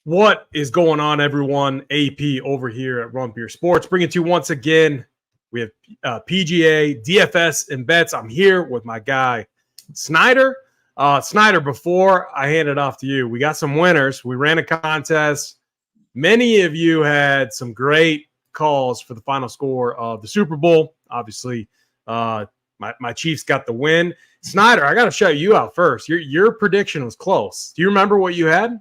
What is going on, everyone? AP over here at Rump Your Sports. Bring it to you once again. We have PGA, DFS, and bets. I'm here with my guy, Snyder. Snyder, before I hand it off to you, we got some winners. We ran a contest. Many of you had some great calls for the final score of the Super Bowl. Obviously, my Chiefs got the win. Snyder, I got to shout you out first. Your prediction was close. Do you remember what you had?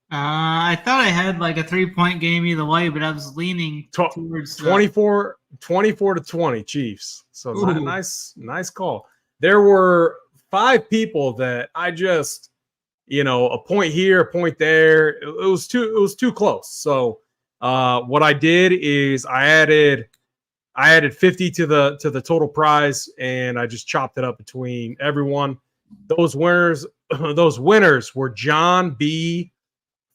I thought I had like a 3-point game either way, but I was leaning towards 24 to 20 Chiefs. So nice call. There were 5 people that I just, a point here, a point there. It was too close. So what I did is I added 50 to the total prize, and I just chopped it up between everyone. Those winners were John B.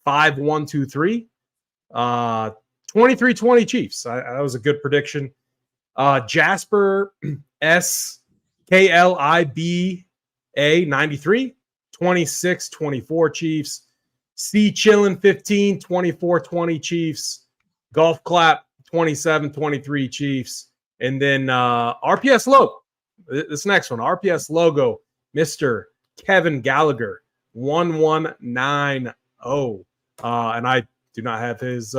5123, 23-20 Chiefs. That was a good prediction. Jasper S KLIBA 93, 26-24 Chiefs. C Chillin 15, 24-20 Chiefs. Golf Clap 27-23 Chiefs. And then RPS Logo. This next one, RPS Logo, Mr. Kevin Gallagher 1190. And I do not have his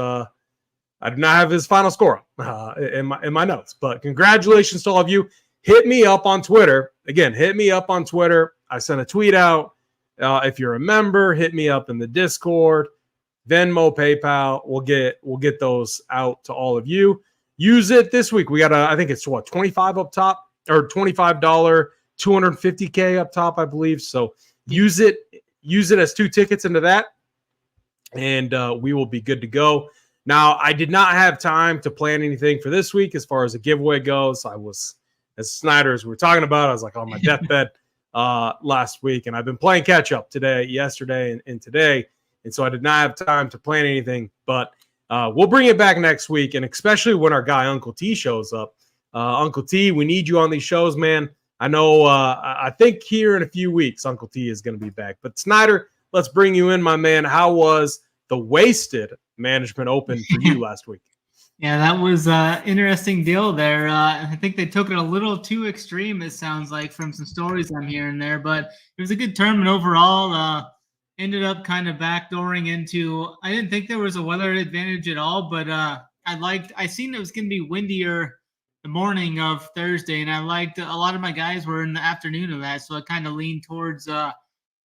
final score in my notes. But congratulations to all of you. Hit me up on Twitter. Again, hit me up on Twitter. I sent a tweet out. If you're a member, hit me up in the Discord, Venmo, PayPal. We'll get those out to all of you. Use it this week. We got I think it's 25 up top, or $25, $250K up top, I believe. So use it as 2 tickets into that. And we will be good to go. Now, I did not have time to plan anything for this week as far as a giveaway goes. I was, as Snyder, as we were talking about, I was like on my deathbed last week. And I've been playing catch-up yesterday, and today. And so I did not have time to plan anything. But we'll bring it back next week, and especially when our guy Uncle T shows up. Uncle T, we need you on these shows, man. I know I think here in a few weeks, Uncle T is going to be back. But Snyder, let's bring you in, my man. How was the Wasted Management Open for you last week? Yeah, that was an interesting deal there. I think they took it a little too extreme, it sounds like, from some stories I'm hearing there. But it was a good tournament overall. Ended up kind of backdooring into, I didn't think there was a weather advantage at all, but I seen it was going to be windier the morning of Thursday, and I liked a lot of my guys were in the afternoon of that, so I kind of leaned towards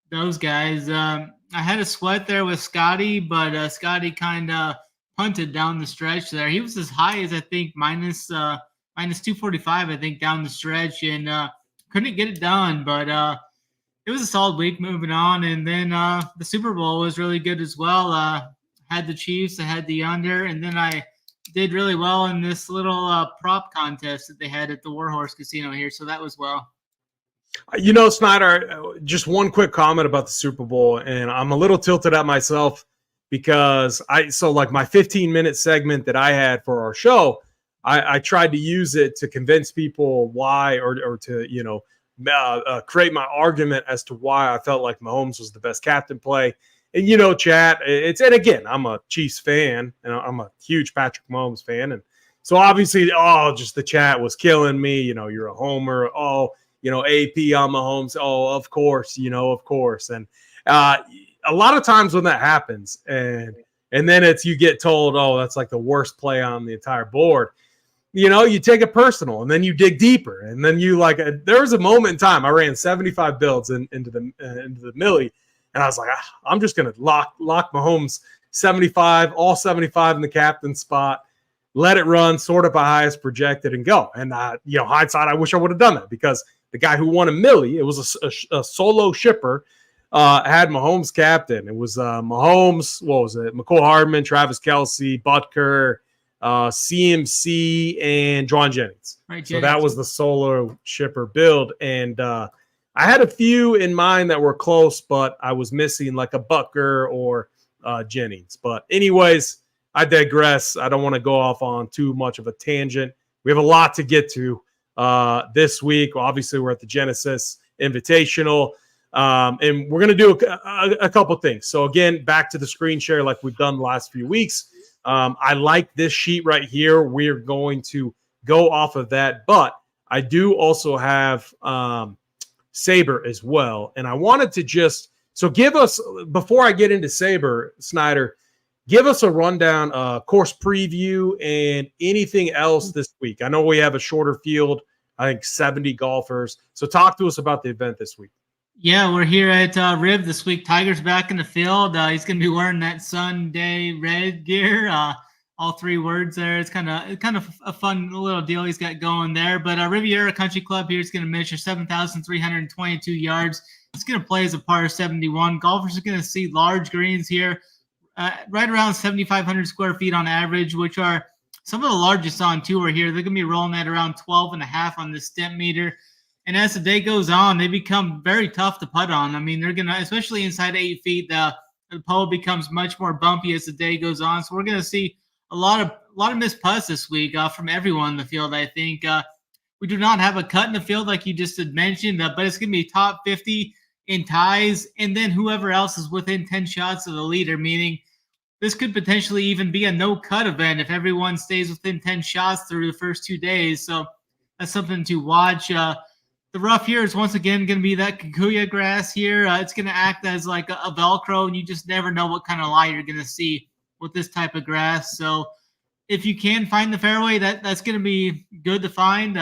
those guys. I had a sweat there with Scotty, but Scotty kind of punted down the stretch there. He was as high as, I think, minus 245, I think, down the stretch, and couldn't get it done. But it was a solid week moving on. And then the Super Bowl was really good as well. Had the Chiefs, I had the under, and then I did really well in this little prop contest that they had at the Warhorse Casino here, so that was well. Snyder, just one quick comment about the Super Bowl, and I'm a little tilted at myself because my 15-minute segment that I had for our show, I tried to use it to convince people why, or to create my argument as to why I felt like Mahomes was the best captain play. And chat, and again, I'm a Chiefs fan, and I'm a huge Patrick Mahomes fan, and so obviously, just the chat was killing me. You're a homer. AP on Mahomes. Oh, of course, of course. And a lot of times when that happens, and then you get told, oh, that's like the worst play on the entire board. You take it personal, and then you dig deeper, and then there was a moment in time I ran 75 builds into the millie, and I was like, I'm just gonna lock Mahomes 75, all 75 in the captain spot. Let it run, sort of by highest projected, and go. And hindsight, I wish I would have done that, because the guy who won a millie, it was a solo shipper, had Mahomes captain. It was Mahomes, what was it? McCole Hardman, Travis Kelce, Butker, CMC, and Juwan Jennings. Right, so that was the solo shipper build. And I had a few in mind that were close, but I was missing like a Butker or Jennings. But anyways, I digress. I don't want to go off on too much of a tangent. We have a lot to get to this week. Obviously, we're at the Genesis Invitational. And we're going to do a couple things. So again, back to the screen share like we've done the last few weeks. I like this sheet right here. We're going to go off of that, but I do also have Saber as well. And I wanted to just, so give us, before I get into Saber, Snyder, give us a rundown, course preview, and anything else this week. I know we have a shorter field, I think 70 golfers. So talk to us about the event this week. Yeah, we're here at Rib this week. Tiger's back in the field. He's going to be wearing that Sunday red gear. All three words there. It's kind of a fun little deal he's got going there. But Riviera Country Club here is going to measure 7,322 yards. It's going to play as a par 71. Golfers are going to see large greens here, right around 7,500 square feet on average, which are some of the largest on tour here. They're going to be rolling at around 12.5 on the stimp meter. And as the day goes on, they become very tough to putt on. I mean, they're going to, especially inside 8 feet, the pole becomes much more bumpy as the day goes on. So we're going to see a lot of missed putts this week from everyone in the field, I think. We do not have a cut in the field like you just had mentioned, but it's going to be top 50 in ties, and then whoever else is within 10 shots of the leader, meaning this could potentially even be a no-cut event if everyone stays within 10 shots through the first 2 days. So that's something to watch. The rough here is once again going to be that Kikuya grass here. It's going to act as like a Velcro, and you just never know what kind of lie you're going to see with this type of grass. So if you can find the fairway, that's going to be good to find.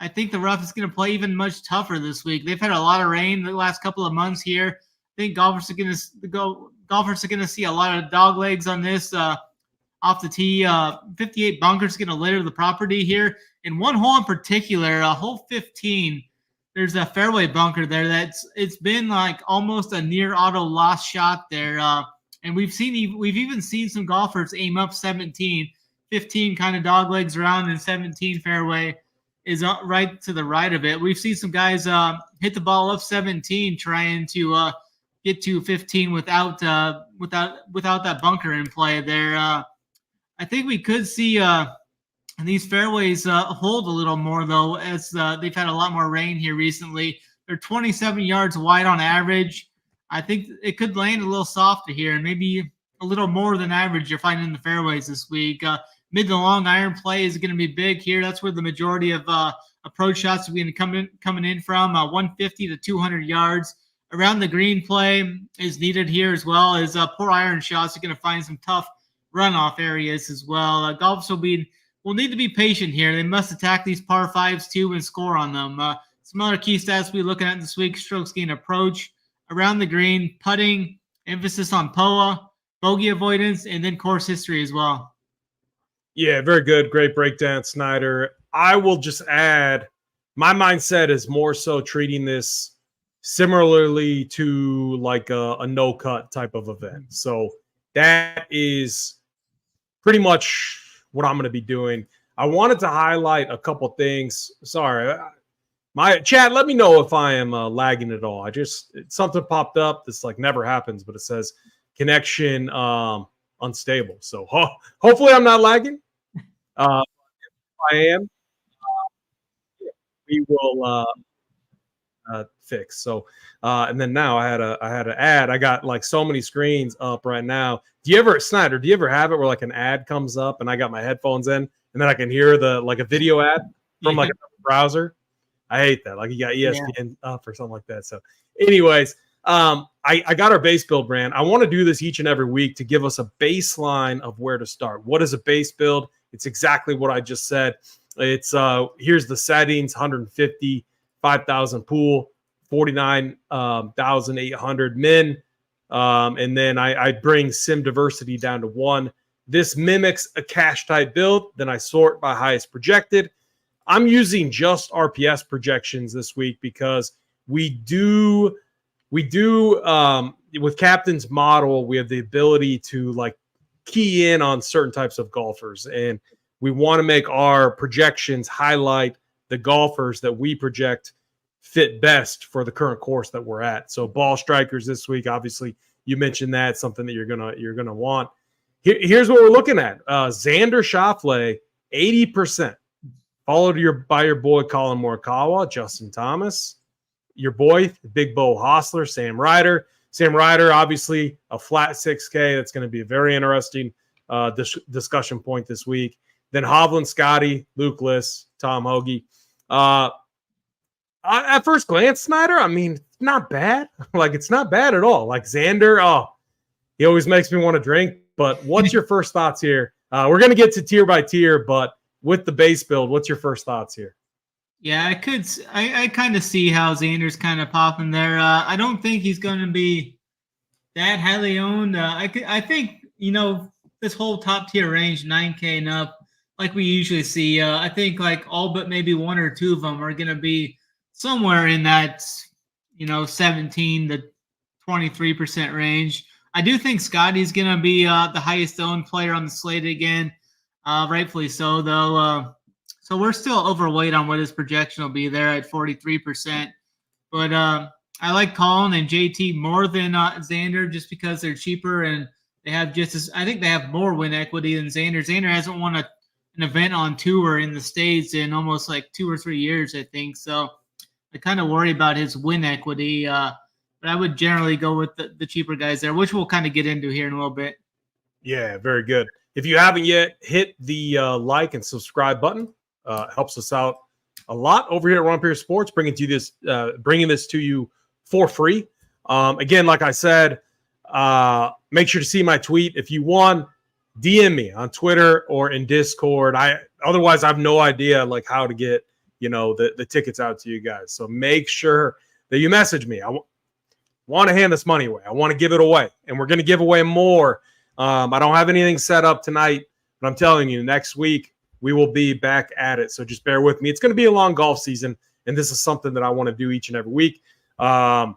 I think the rough is going to play even much tougher this week. They've had a lot of rain the last couple of months here. I think golfers are going to see a lot of dog legs on this off the tee. 58 bunkers going to litter the property here. In one hole in particular, hole 15, there's a fairway bunker there it's been like almost a near auto lost shot there. And we've even seen some golfers aim up 17, 15 kind of dog legs around, and 17 fairway is right to the right of it. We've seen some guys hit the ball up 17 trying to get to 15 without that bunker in play there. I think we could see these fairways hold a little more, though, as they've had a lot more rain here recently. They're 27 yards wide on average. I think it could land a little softer here, and maybe a little more than average you're finding in the fairways this week. Mid to long iron play is going to be big here. That's where the majority of approach shots are going to coming in from. 150 to 200 yards. Around the green play is needed here, as well as poor iron shots. You're going to find some tough runoff areas as well. Golfers will need to be patient here. They must attack these par fives too and score on them. Some other key stats we're looking at this week: strokes gained approach, around the green, putting, emphasis on POA, bogey avoidance, and then course history as well. Yeah, very good. Great breakdown, Snyder. I will just add, my mindset is more so treating this similarly to like a no-cut type of event. So that is pretty much what I'm going to be doing. I wanted to highlight a couple things. Sorry, my chat, let me know if I am lagging at all. Something popped up. This like never happens, but it says connection unstable. So hopefully I'm not lagging. If I am, we will fix. So and then now I had an ad. I got like so many screens up right now. Snyder, do you ever have it where like an ad comes up and I got my headphones in and then I can hear like a video ad from like a browser? I hate that. Like you got ESPN up or something like that. So anyways, I got our base build brand. I want to do this each and every week to give us a baseline of where to start. What is a base build? It's exactly what I just said. It's here's the settings: 150, 5,000 pool, 49,800 min, and then I bring sim diversity down to 1. This mimics a cash type build. Then I sort by highest projected. I'm using just RPS projections this week because we do with Captain's model, we have the ability to like key in on certain types of golfers, and we want to make our projections highlight the golfers that we project fit best for the current course that we're at. So ball strikers this week, obviously you mentioned that, something that you're gonna want. Here's what we're looking at. Xander Schauffele, 80%. Followed by your boy Colin Morikawa, Justin Thomas, your boy, Big Bo Hostler, Sam Ryder. Sam Ryder, obviously a flat 6K. That's going to be a very interesting discussion point this week. Then Hovland, Scotty, Luke Liss, Tom Hoagie. At first glance, Snyder, I mean, not bad. Like, it's not bad at all. Like Xander, he always makes me want to drink. But what's your first thoughts here? We're going to get to tier by tier, but with the base build, what's your first thoughts here? Yeah, I kind of see how Xander's kind of popping there. I don't think he's going to be that highly owned. I think, this whole top tier range, 9K and up, like we usually see, I think like all but maybe one or two of them are going to be somewhere in that, 17 to 23% range. I do think Scotty's going to be the highest owned player on the slate again, rightfully so, though. So we're still overweight on what his projection will be there at 43%. But I like Colin and JT more than Xander just because they're cheaper and they have I think they have more win equity than Xander. Xander hasn't won an event on tour in the States in almost like 2 or 3 years, I think. So I kind of worry about his win equity. But I would generally go with the cheaper guys there, which we'll kind of get into here in a little bit. Yeah, very good. If you haven't yet, hit the like and subscribe button. Helps us out a lot over here at Ron Pierce Sports, bringing this to you for free. Again, like I said, make sure to see my tweet. If you want, DM me on Twitter or in Discord. Otherwise, I have no idea like how to get the tickets out to you guys. So make sure that you message me. I want to hand this money away. I want to give it away, and we're going to give away more. I don't have anything set up tonight, but I'm telling you, next week we will be back at it. So just bear with me. It's going to be a long golf season, and this is something that I want to do each and every week. So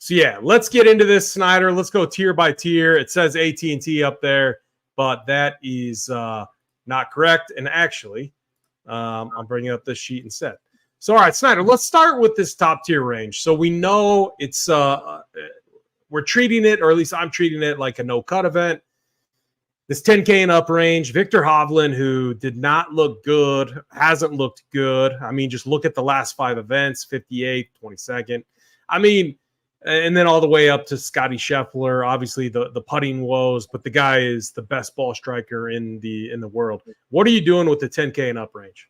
yeah, let's get into this, Snyder. Let's go tier by tier. It says AT&T up there, but that is not correct. And actually, I'm bringing up this sheet instead. So, all right, Snyder, let's start with this top tier range. So we know it's we're treating it, or at least I'm treating it like a no-cut event. This 10K and up range, Victor Hovland, who did not look good, hasn't looked good. I mean, just look at the last 5 events, 58th, 22nd. I mean, and then all the way up to Scotty Scheffler, obviously the putting woes, but the guy is the best ball striker in the world. What are you doing with the 10K and up range?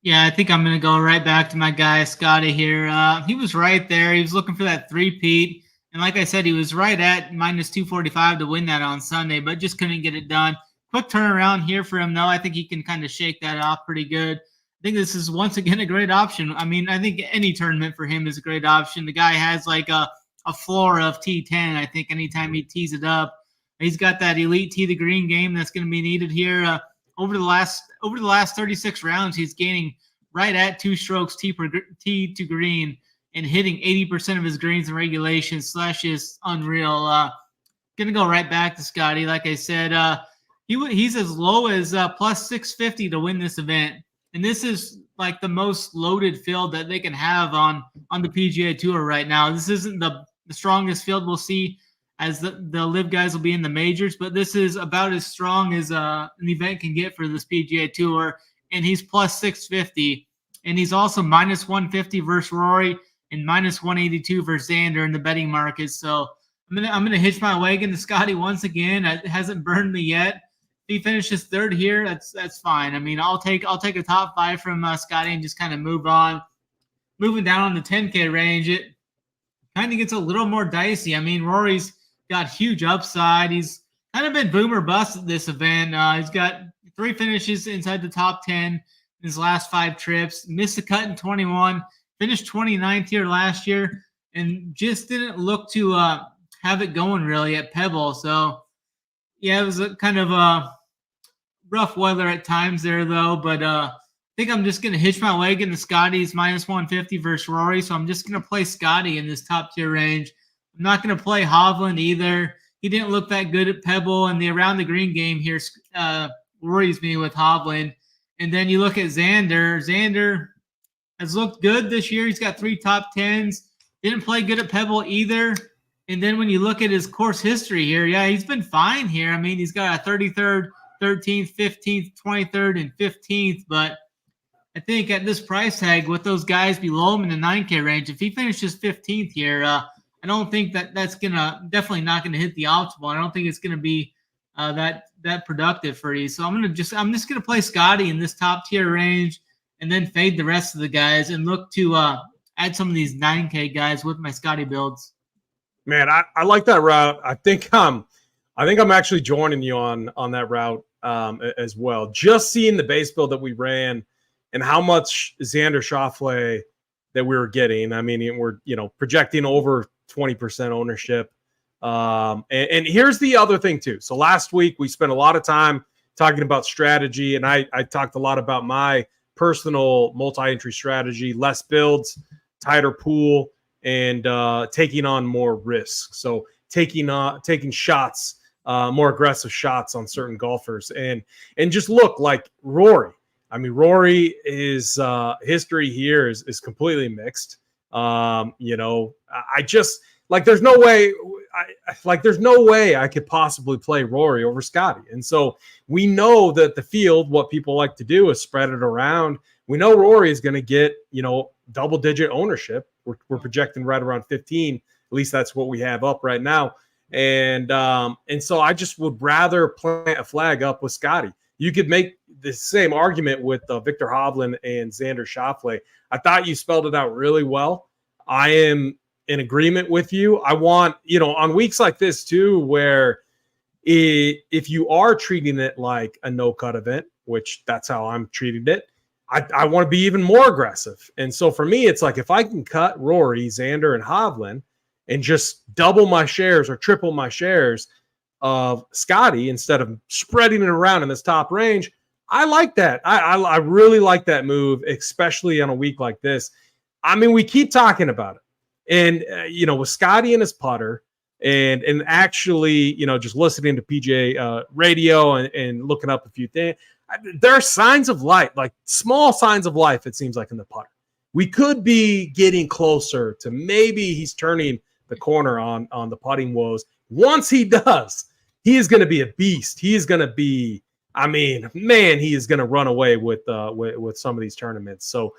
Yeah, I think I'm going to go right back to my guy, Scotty here. He was right there. He was looking for that three-peat. And like I said, he was right at minus 245 to win that on Sunday, but just couldn't get it done. Quick turnaround here for him, though. I think he can kind of shake that off pretty good. I think this is, once again, a great option. I mean, I think any tournament for him is a great option. The guy has like a floor of T10, I think, anytime he tees it up. He's got that elite tee to green game that's going to be needed here. Over the last 36 rounds, he's gaining right at 2 strokes tee to green and hitting 80% of his greens in regulation. Slash is unreal. Gonna go right back to Scotty. Like I said, he's as low as plus 650 to win this event, and this is like the most loaded field that they can have on the PGA Tour right now. This isn't the strongest field we'll see, as the live guys will be in the majors, but this is about as strong as an event can get for this PGA Tour. And he's plus 650, and he's also minus 150 versus Rory and minus 182 versus Xander in the betting market. So I'm gonna hitch my wagon to Scotty once again. It hasn't burned me yet. If he finishes third here, that's fine. I mean, I'll take a top 5 from Scotty and just kind of move on. Moving down on the 10K range, it kind of gets a little more dicey. I mean, Rory's got huge upside. He's kind of been boom or bust at this event. He's got 3 finishes inside the top 10 in his last 5 trips. Missed the cut in 21. Finished 29th here last year, and just didn't look to have it going really at Pebble. So, yeah, it was a kind of rough weather at times there, though. But I think I'm just going to hitch my wagon to Scotty's minus 150 versus Rory. So I'm just going to play Scotty in this top tier range. I'm not going to play Hovland either. He didn't look that good at Pebble, and the around the green game here worries me with Hovland. And then you look at Xander. Xander has looked good this year. He's got 3 top 10s. Didn't play good at Pebble either. And then when you look at his course history here, yeah, he's been fine here. I mean, he's got a 33rd, 13th, 15th, 23rd, and 15th. But I think at this price tag with those guys below him in the 9K range, if he finishes 15th here, I don't think that's definitely not gonna hit the optimal. I don't think it's gonna be that productive for you. So I'm just gonna play Scotty in this top tier range, and then fade the rest of the guys and look to add some of these 9K guys with my Scotty builds. Man, I like that route. I think I'm actually joining you on that route as well. Just seeing the base build that we ran and how much Xander Schauffele that we were getting. I mean, we're projecting over 20% ownership. And here's the other thing too. So last week we spent a lot of time talking about strategy, and I talked a lot about my personal multi-entry strategy, less builds, tighter pool, and taking on more risk. So taking shots, more aggressive shots on certain golfers, and just look like Rory. I mean, Rory is history here is completely mixed. I just there's no way I could possibly play Rory over Scotty. And so we know that the field, what people like to do is spread it around. We know Rory is going to get, double-digit ownership. We're projecting right around 15. At least that's what we have up right now. And so I just would rather plant a flag up with Scotty. You could make the same argument with Victor Hovland and Xander Schauffele. I thought you spelled it out really well. I am in agreement with you. I want, on weeks like this too, where if you are treating it like a no-cut event, which that's how I'm treating it, I want to be even more aggressive. And so for me, it's like if I can cut Rory, Xander, and Hovland and just double my shares or triple my shares of Scotty instead of spreading it around in this top range, I like that. I really like that move, especially on a week like this. I mean, we keep talking about it. And, with Scotty and his putter and actually, just listening to PGA radio and looking up a few things, there are signs of light, like small signs of life, it seems like, in the putter. We could be getting closer to maybe he's turning the corner on the putting woes. Once he does, he is going to be a beast. He is going to be, he is going to run away with some of these tournaments. So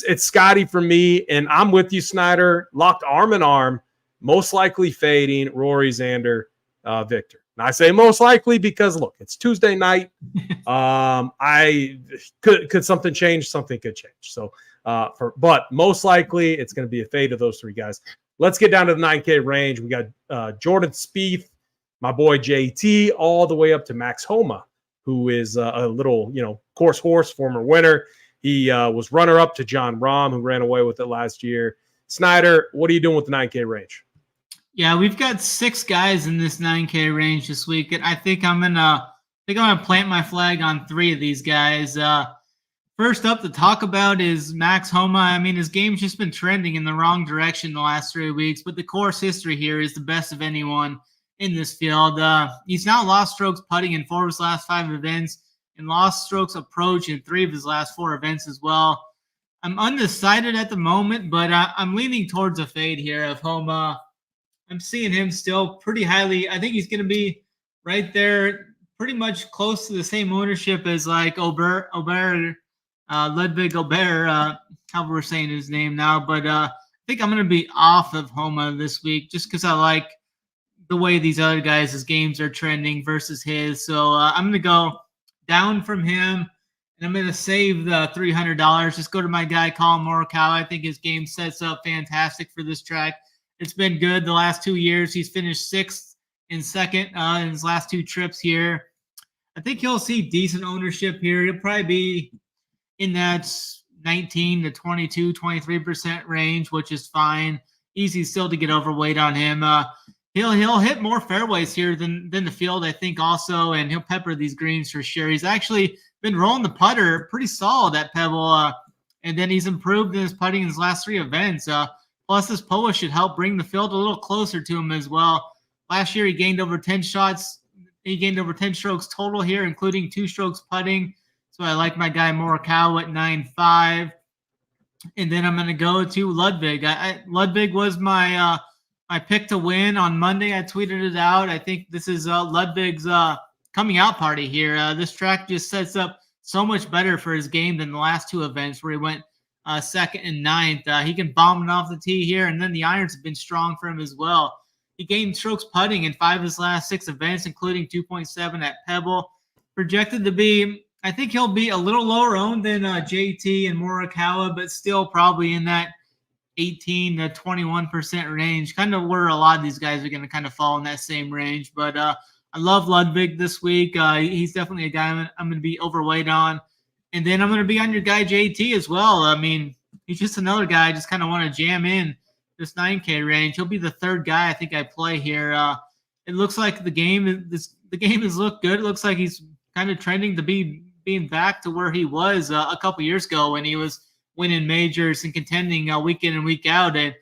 it's Scotty for me, and I'm with you, Snyder. Locked arm in arm, most likely fading Rory, Xander, Victor. And I say most likely because look, it's Tuesday night. Could something change? Something could change. So but most likely it's going to be a fade of those three guys. Let's get down to the 9K range. We got Jordan Spieth, my boy JT, all the way up to Max Homa, who is a little, course horse, former winner. He was runner-up to John Rahm, who ran away with it last year. Snyder, what are you doing with the 9K range? Yeah, we've got 6 guys in this 9K range this week, and I think I'm gonna plant my flag on 3 of these guys. First up to talk about is Max Homa. I mean, his game's just been trending in the wrong direction the last 3 weeks, but the course history here is the best of anyone in this field. He's now lost strokes putting in 4 of his last 5 events and lost strokes approach in 3 of his last 4 events as well. I'm undecided at the moment, but I'm leaning towards a fade here of Homa. I'm seeing him still pretty highly. I think he's going to be right there, pretty much close to the same ownership as like Ludwig Aubert, however we're saying his name now. But I think I'm going to be off of Homa this week just because I like the way these other guys' games are trending versus his. So I'm going to go down from him, and I'm going to save the $300. Just go to my guy, Colin Morikawa. I think his game sets up fantastic for this track. It's been good the last 2 years. He's finished 6th and 2nd in his last 2 trips here. I think he'll see decent ownership here. He'll probably be in that 19 to 22, 23% range, which is fine. Easy still to get overweight on him. He'll hit more fairways here than the field, I think, also, and he'll pepper these greens for sure. He's actually been rolling the putter pretty solid at Pebble, and then he's improved in his putting in his last 3 events. Plus, this Poa should help bring the field a little closer to him as well. Last year, he gained over 10 shots. He gained over 10 strokes total here, including 2 strokes putting. So I like my guy Morikawa at 9.5. And then I'm going to go to Ludwig. Ludwig was my pick to win on Monday. I tweeted it out. I think this is Ludwig's coming out party here. This track just sets up so much better for his game than the last two events where he went second and ninth. He can bomb it off the tee here, and then the irons have been strong for him as well. He gained strokes putting in 5 of his last 6 events, including 2.7 at Pebble. Projected to be, I think he'll be a little lower owned than JT and Morikawa, but still probably in that 18 to 21% range, kind of where a lot of these guys are going to kind of fall in that same range. But I love Ludwig this week. He's definitely a guy I'm going to be overweight on. And then I'm going to be on your guy JT as well. I mean, he's just another guy I just kind of want to jam in this 9K range. He'll be the third guy I think I play here. It looks like the game has looked good. It looks like he's kind of trending to being back to where he was a couple years ago when he was winning majors and contending week in and week out. And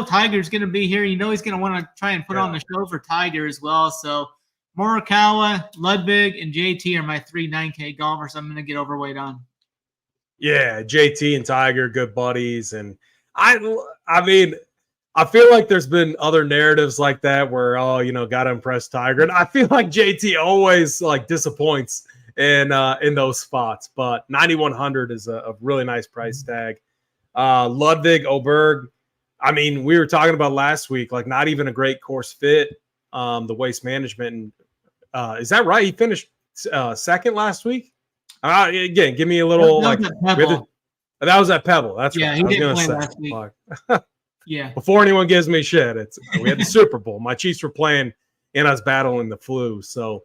Tiger's going to be here. He's going to want to try and put on the show for Tiger as well. So Morikawa, Ludwig, and JT are my 3 9K golfers I'm going to get overweight on. Yeah, JT and Tiger, good buddies. And I mean, I feel like there's been other narratives like that where, got to impress Tiger. And I feel like JT always disappoints in those spots. But 9,100 is a really nice price tag. Ludwig, Oberg, I mean, we were talking about last week, not even a great course fit, the waste management. And is that right? He finished second last week? Again, give me a little that was at Pebble. That's right. Yeah, he didn't play last week. Yeah. Before anyone gives me shit, we had the Super Bowl. My Chiefs were playing, and I was battling the flu. So,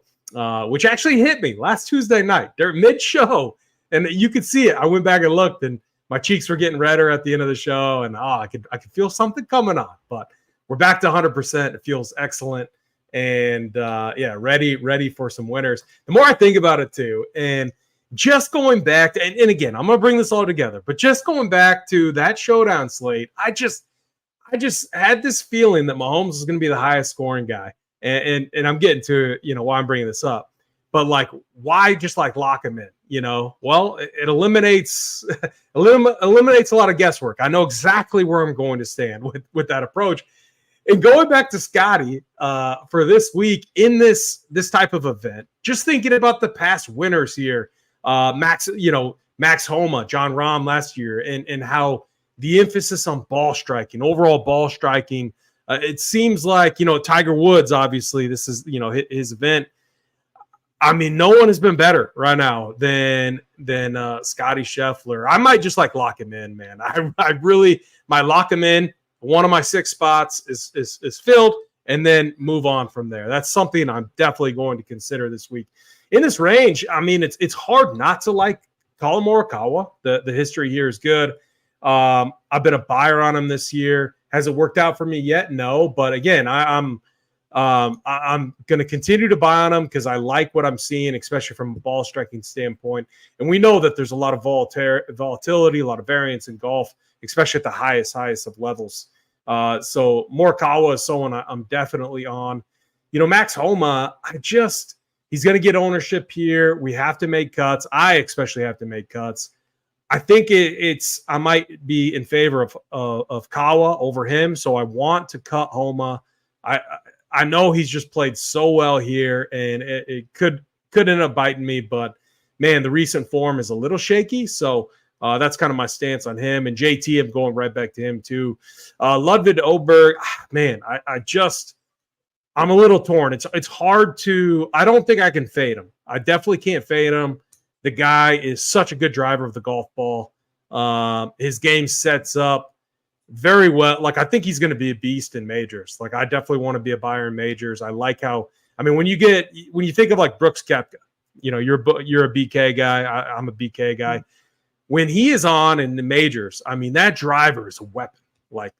which actually hit me last Tuesday night. They're mid-show, and you could see it. I went back and looked, and my cheeks were getting redder at the end of the show, and I could feel something coming on. But we're back to 100%. It feels excellent, and ready for some winners. The more I think about it too, and just going back to, and again, I'm gonna bring this all together, but just going back to that showdown slate, I just had this feeling that Mahomes is going to be the highest scoring guy. And I'm getting to, why I'm bringing this up. But, why just, lock him in, Well, it eliminates a lot of guesswork. I know exactly where I'm going to stand with that approach. And going back to Scotty for this week in this type of event, just thinking about the past winners here, Max Homa, John Rahm last year, and how the emphasis on ball striking, overall ball striking. It seems like, Tiger Woods, obviously, this is, his event. I mean, no one has been better right now than Scotty Scheffler. I might just lock him in, man. I really might lock him in. One of my 6 spots is filled, and then move on from there. That's something I'm definitely going to consider this week. In this range, I mean, it's hard not to like Collin Morikawa. The history here is good. I've been a buyer on him this year. Has it worked out for me yet? No, but again, I'm going to continue to buy on him because I like what I'm seeing, especially from a ball striking standpoint. And we know that there's a lot of volatility, a lot of variance in golf, especially at the highest of levels. So Morikawa is someone I'm definitely on. Max Homa, he's going to get ownership here. We have to make cuts. I especially have to make cuts. I think I might be in favor of Kawa over him, so I want to cut Homa. I know he's just played so well here, and it could end up biting me, but man, the recent form is a little shaky, so that's kind of my stance on him. And JT, I'm going right back to him too. Ludwig Oberg, man, I'm a little torn. It's hard to. I don't think I can fade him. I definitely can't fade him. The guy is such a good driver of the golf ball. His game sets up very well. I think he's going to be a beast in majors. I definitely want to be a buyer in majors. I like how, I mean, when you think of Brooks Koepka, you're a BK guy. I'm a BK guy. When he is on in the majors, I mean, that driver is a weapon.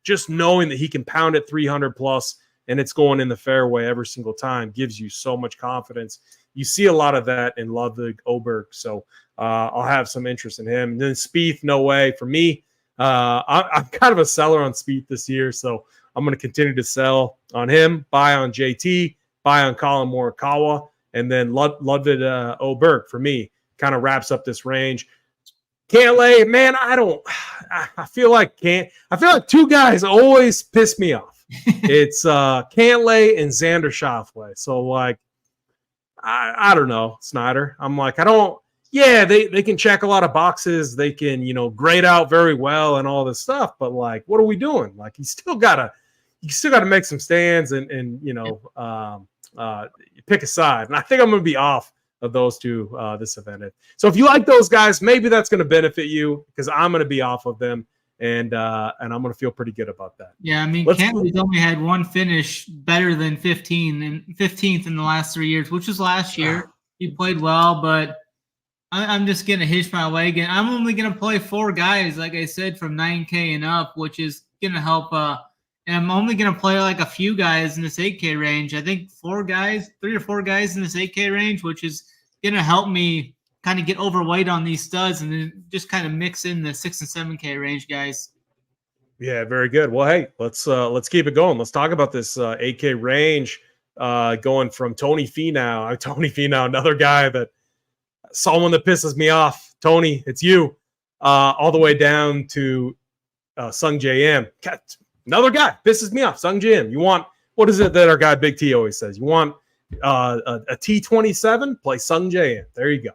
Just knowing that he can pound it 300 plus and it's going in the fairway every single time gives you so much confidence. You see a lot of that in Ludwig Oberg, so I'll have some interest in him. And then Spieth, no way for me. I'm kind of a seller on Spieth this year, so I'm going to continue to sell on him, buy on JT, buy on Collin Morikawa, and then Ludwig Oberg for me kind of wraps up this range. Cantlay, man, I feel like 2 guys always piss me off. It's Cantlay and Xander Schauffele. So I don't know, Snyder. I'm yeah, they can check a lot of boxes. They can, grade out very well and all this stuff. But like, what are we doing? Like, you still gotta make some stands and pick a side. And I think I'm going to be off of those two this event. So if you like those guys, maybe that's going to benefit you, because I'm going to be off of them. And I'm going to feel pretty good about that. Yeah, I mean, Cantley's only had one finish better than 15th in the last 3 years, which was last year. He played well, but I'm just going to hitch my wagon. I'm only going to play 4 guys, like I said, from 9K and up, which is going to help. And I'm only going to play like a few guys in this 8K range. I think 3 or 4 guys in this 8K range, which is going to help me kind of get overweight on these studs and then just kind of mix in the 6 and 7K range guys. Yeah, very good. Well, hey, let's keep it going. Let's talk about this 8K range going from Tony Finau. Tony Finau, another guy that someone that pisses me off. Tony, it's you. All the way down to Sung JM. Another guy pisses me off. Sung JM. You want, what is it that our guy Big T always says? You want a T27? Play Sung JM. There you go.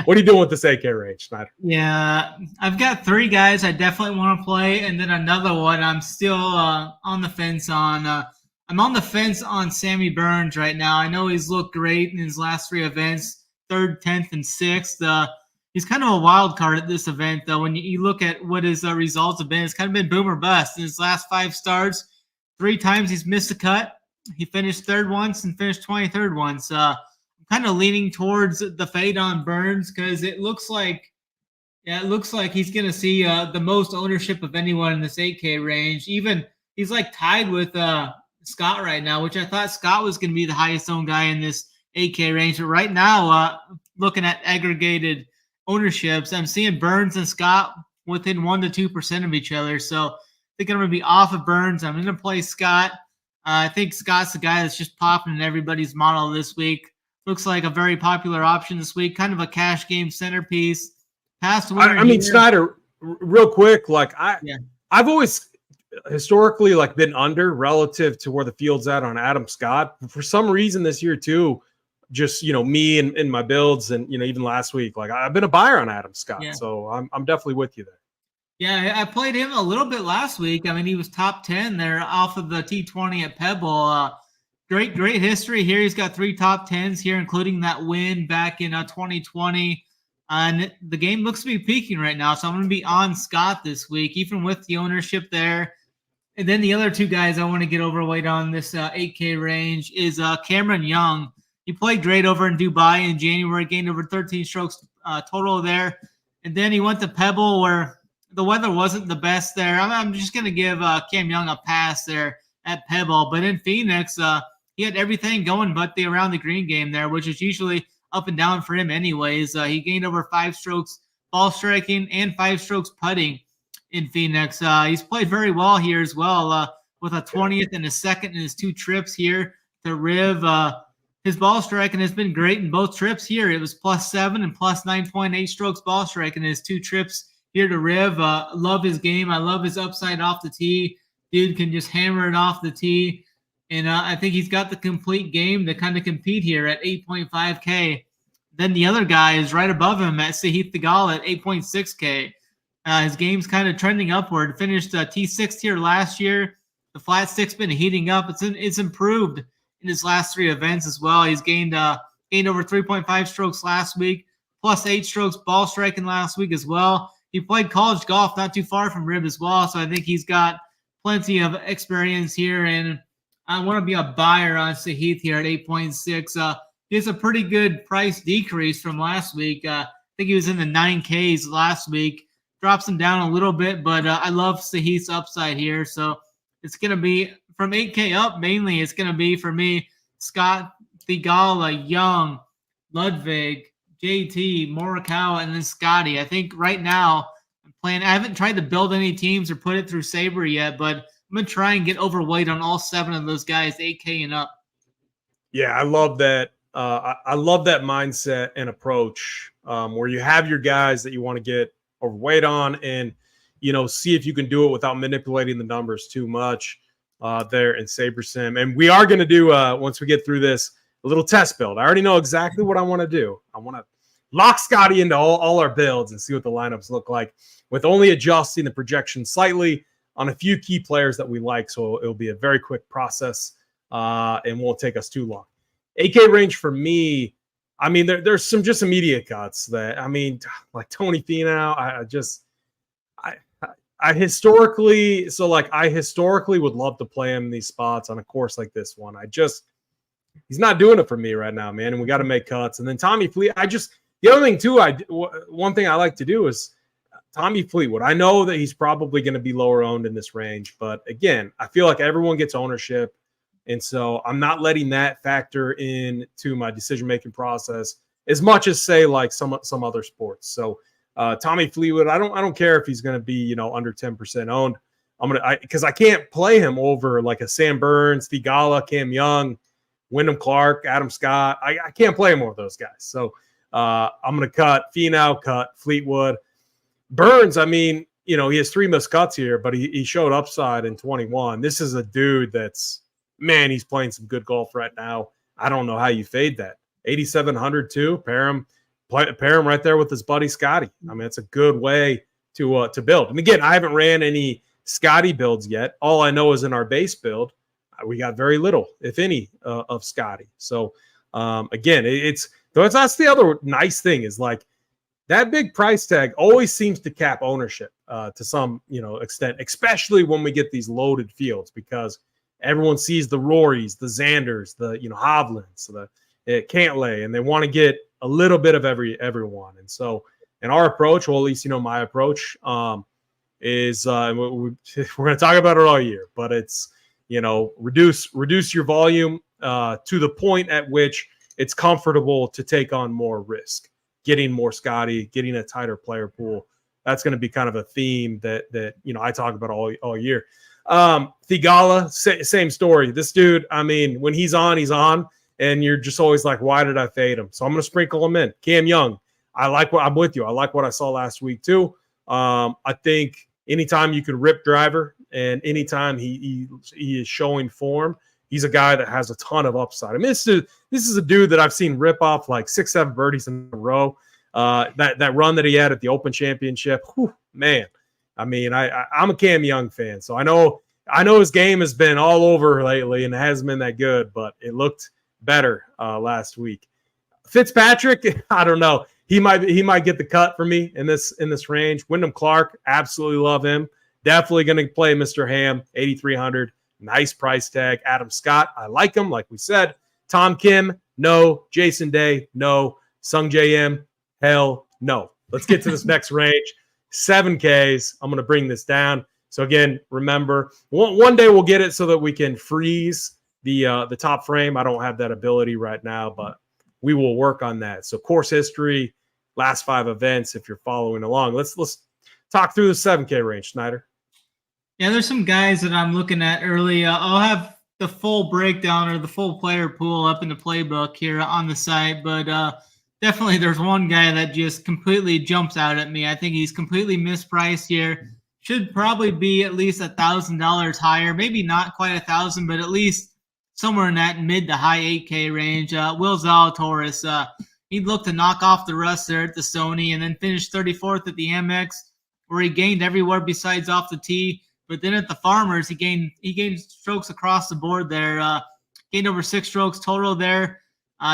What are you doing with this 8K range, Snyder? Yeah, I've got 3 guys I definitely want to play, and then another one I'm still on the fence on. I'm on the fence on Sammy Burns right now. I know he's looked great in his last 3 events, 3rd, 10th, and 6th. He's kind of a wild card at this event, though. When you look at what his results have been, it's kind of been boom or bust. In his last 5 starts, 3 times he's missed a cut. He finished 3rd once and finished 23rd once. Kind of leaning towards the fade on Burns because it looks like he's going to see the most ownership of anyone in this 8K range. Even he's like tied with Scott right now, which I thought Scott was going to be the highest owned guy in this 8K range. But right now, looking at aggregated ownerships, I'm seeing Burns and Scott within 1 to 2% of each other. So I think I'm going to be off of Burns. I'm going to play Scott. I think Scott's the guy that's just popping in everybody's model this week. Looks like a very popular option this week, kind of a cash game centerpiece. Past winner. I mean, Snyder, real quick, like I've always historically like been under relative to where the field's at on Adam Scott. For some reason this year too, just me and my builds, and even last week, like I've been a buyer on Adam Scott. Yeah. So I'm definitely with you there. Yeah, I played him a little bit last week. I mean, he was top 10 there off of the T20 at Pebble. Great history here. He's got 3 top 10s here, including that win back in 2020. And the game looks to be peaking right now. So I'm going to be on Scott this week, even with the ownership there. And then the other 2 guys I want to get overweight on this 8K range is Cameron Young. He played great over in Dubai in January, gained over 13 strokes total there. And then he went to Pebble where the weather wasn't the best there. I'm just going to give Cam Young a pass there at Pebble. But in Phoenix, he had everything going but the around the green game there, which is usually up and down for him anyways. He gained over 5 strokes ball striking and 5 strokes putting in Phoenix. He's played very well here as well with a 20th and a 2nd in his 2 trips here to Riv. His ball striking has been great in both trips here. It was +7 and +9.8 strokes ball striking in his 2 trips here to Riv. Love his game. I love his upside off the tee. Dude can just hammer it off the tee. And I think he's got the complete game to kind of compete here at 8.5K. Then the other guy is right above him at Sahith Theegala at 8.6K. His game's kind of trending upward. Finished T6 here last year. The flat stick's been heating up. It's improved in his last 3 events as well. He's gained over 3.5 strokes last week, +8 strokes ball striking last week as well. He played college golf not too far from Rib as well, so I think he's got plenty of experience here, and I want to be a buyer on Sahith here at 8.6. He has a pretty good price decrease from last week. I think he was in the 9Ks last week. Drops him down a little bit, but I love Sahith's upside here. So it's going to be from 8K up mainly. It's going to be for me Scott, Theegala, Young, Ludwig, JT, Morikawa, and then Scotty. I think right now I'm playing. I haven't tried to build any teams or put it through Saber yet, but I'm going to try and get overweight on all 7 of those guys, 8K and up. Yeah, I love that. I love that mindset and approach where you have your guys that you want to get overweight on and, see if you can do it without manipulating the numbers too much there in SaberSim. And we are going to do, once we get through this, a little test build. I already know exactly what I want to do. I want to lock Scotty into all our builds and see what the lineups look like, with only adjusting the projection slightly on a few key players that we like. So it'll be a very quick process and won't take us too long. 8K range for me, I mean, there's some just immediate cuts that, I mean, like Tony Finau, I historically would love to play him in these spots on a course like this one. He's not doing it for me right now, man. And we got to make cuts. And then Tommy Fleet, the other thing too, one thing I like to do is Tommy Fleetwood. I know that he's probably going to be lower owned in this range, but again, I feel like everyone gets ownership. And so I'm not letting that factor into my decision-making process as much as, say, like some other sports. So Tommy Fleetwood, I don't care if he's going to be, under 10% owned. Because I can't play him over like a Sam Burns, Theegala, Cam Young, Wyndham Clark, Adam Scott. I can't play him over those guys. So I'm going to cut Finau, cut Fleetwood. Burns, I mean, he has 3 missed cuts here, but he showed upside in 21. This is a dude that's, man, he's playing some good golf right now. I don't know how you fade that. 8,700 too. Pair him right there with his buddy Scotty. I mean, it's a good way to build. And again, I haven't ran any Scotty builds yet. All I know is in our base build, we got very little, if any, of Scotty. So again, that's the other nice thing is like that big price tag always seems to cap ownership to some extent, especially when we get these loaded fields, because everyone sees the Rorys, the Xanders, the Hovlands, the Cantlay, and they want to get a little bit of everyone. And so, in our approach, well, at least my approach is we're going to talk about it all year, but it's reduce your volume to the point at which it's comfortable to take on more risk, getting more Scotty, getting a tighter player pool. That's going to be kind of a theme that I talk about all year. Theegala, same story. This dude, I mean, when he's on, and you're just always like, why did I fade him? So I'm going to sprinkle him in. Cam Young, I'm with you. I like what I saw last week too. I think anytime you can rip driver and anytime he is showing form, he's a guy that has a ton of upside. I mean, this is a dude that I've seen rip off like 6-7 birdies in a row. That run that he had at the Open Championship, whew, man. I mean, I'm a Cam Young fan, so I know his game has been all over lately and it hasn't been that good, but it looked better last week. Fitzpatrick, I don't know. He might get the cut for me in this range. Wyndham Clark, absolutely love him. Definitely going to play Mr. Ham, 8,300. Nice price tag. Adam Scott, I like him, like we said. Tom Kim, no. Jason Day, no. Sung J M, hell no. Let's get to this next range. 7Ks. I'm going to bring this down. So again, remember, one day we'll get it so that we can freeze the top frame. I don't have that ability right now, but we will work on that. So course history, last 5 events, if you're following along. Let's talk through the 7K range, Snyder. Yeah, there's some guys that I'm looking at early. I'll have the full breakdown or the full player pool up in the playbook here on the site, but definitely there's one guy that just completely jumps out at me. I think he's completely mispriced here. Should probably be at least $1,000 higher, maybe not quite 1,000, but at least somewhere in that mid to high 8K range. Will Zalatoris, he looked to knock off the rust there at the Sony and then finished 34th at the Amex, where he gained everywhere besides off the tee. But then at the Farmers, he gained strokes across the board there. Gained over 6 strokes total there.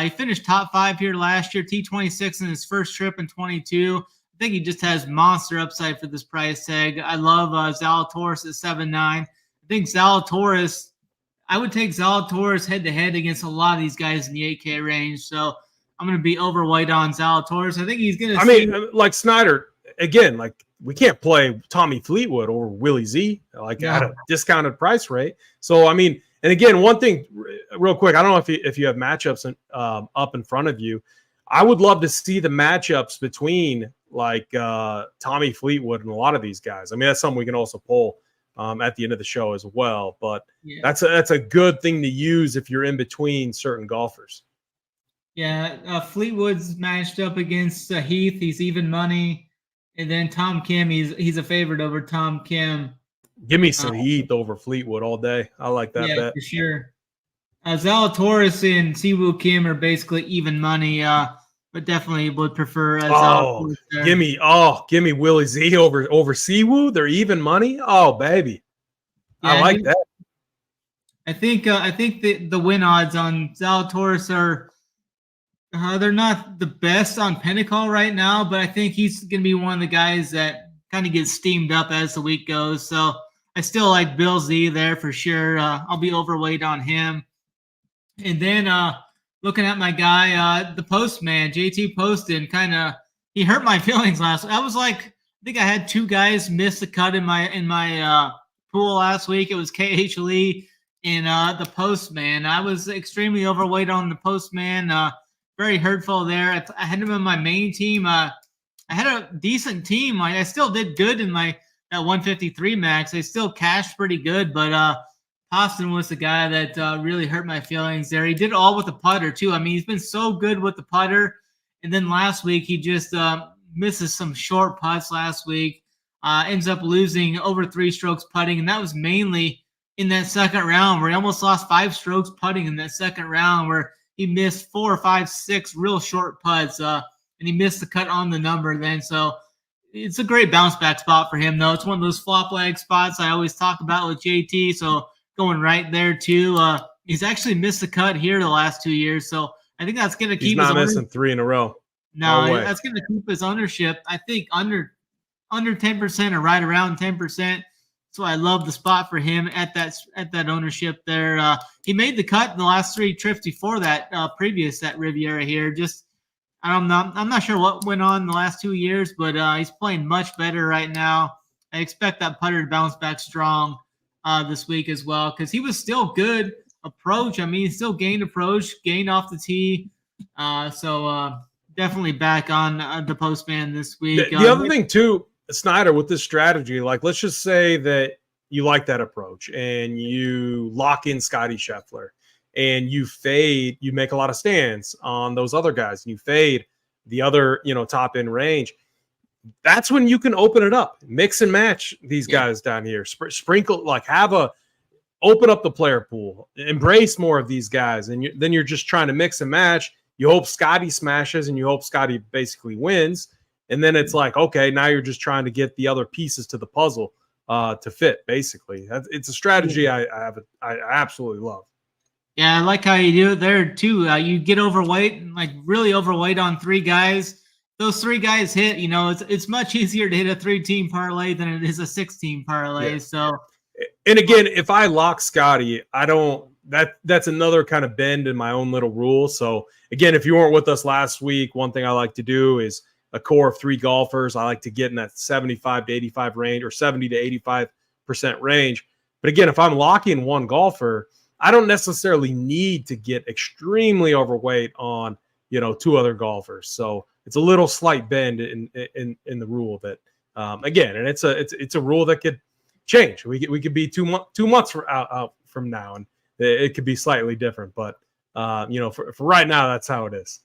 He finished top 5 here last year, T26 in his first trip in 22. I think he just has monster upside for this price tag. I love Zalatoris at 7.9. I think Zalatoris, I would take Zalatoris head-to-head against a lot of these guys in the 8K range. So I'm going to be overweight on Zalatoris. I think he's going to mean, like Snyder, again, like we can't play Tommy Fleetwood or Willie Z at a discounted price rate. So, I mean, and again, one thing real quick, I don't know if you have matchups up in front of you. I would love to see the matchups between like Tommy Fleetwood and a lot of these guys. I mean, that's something we can also pull at the end of the show as well. But that's a good thing to use if you're in between certain golfers. Yeah, Fleetwood's matched up against Heath. He's even money. And then Tom Kim, he's a favorite over Tom Kim. Give me some Heath over Fleetwood all day. I like that bet. For sure. Zalatoris and Siwoo Kim are basically even money. but definitely would prefer as give me Willie Z over Siwoo. They're even money. Oh baby, yeah, I like that. I think the win odds on Zalatoris are they're not the best on Pinnacle right now, but I think he's going to be one of the guys that kind of gets steamed up as the week goes. So I still like Bill Z there for sure. I'll be overweight on him. And then looking at my guy, the Postman, JT Poston, he hurt my feelings last week. I think I had two guys miss the cut in my pool last week. It was KH Lee and the Postman. I was extremely overweight on the Postman. Very hurtful there. I had him in my main team. I had a decent team. I still did good in that 153 max. I still cashed pretty good, but Poston was the guy that really hurt my feelings there. He did all with the putter too. I mean, he's been so good with the putter. And then last week, he just misses some short putts last week. Ends up losing over 3 strokes putting. And that was mainly in that second round where he almost lost 5 strokes putting in that second round where he missed 4, 5, 6 real short putts. And he missed the cut on the number then. So it's a great bounce back spot for him, though. It's one of those flop leg spots I always talk about with JT. So going right there too. He's actually missed the cut here the last 2 years. So I think that's going to keep He's not missing 3 in a row. No, that's going to keep his ownership, I think, under 10% or right around 10%. So I love the spot for him at that ownership there. He made the cut in the last 3 trips before that that Riviera here. Just I'm not sure what went on in the last 2 years, but he's playing much better right now. I expect that putter to bounce back strong this week as well because he was still good approach. I mean, he still gained approach, gained off the tee. So definitely back on the Postman this week. The other thing too, Snyder, with this strategy, like let's just say that you like that approach and you lock in Scotty Scheffler and you make a lot of stands on those other guys and you fade the other, top end range. That's when you can open it up, mix and match these guys down here, sprinkle, open up the player pool, embrace more of these guys. And then you're just trying to mix and match. You hope Scotty smashes and you hope Scotty basically wins. And then it's like, okay, now you're just trying to get the other pieces to the puzzle to fit, basically. It's a strategy I absolutely love. Yeah, I like how you do it there, too. You get overweight, really overweight on 3 guys. Those 3 guys hit, it's much easier to hit a 3-team parlay than it is a 6-team parlay. Yeah. So, and again, if I lock Scotty, that's another kind of bend in my own little rule. So again, if you weren't with us last week, one thing I like to do is a core of 3 golfers. I like to get in that 75 to 85 range or 70 to 85% range. But again, if I'm locking one golfer, I don't necessarily need to get extremely overweight on, 2 other golfers. So it's a little slight bend in the rule that, again, and it's a rule that could change. We could be 2 months out from now, and it could be slightly different. But for right now, that's how it is.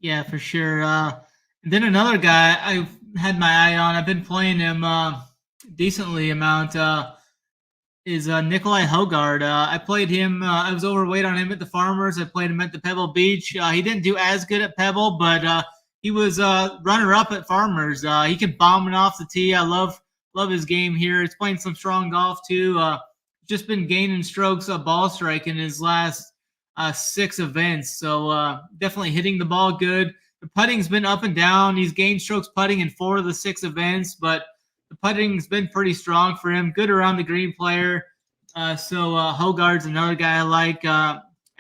Yeah, for sure. And then another guy I've had my eye on. I've been playing him decently amount. Is Nikolai Hogard. I played him. I was overweight on him at the Farmers. I played him at the Pebble Beach. He didn't do as good at Pebble, but he was runner-up at Farmers. He can bomb it off the tee. I love his game here. He's playing some strong golf too. Just been gaining strokes ball strike in his last 6 events. So definitely hitting the ball good. The putting's been up and down. He's gained strokes putting in 4 of the 6 events, but the putting's been pretty strong for him. Good around the green player. So Hogard's another guy I like.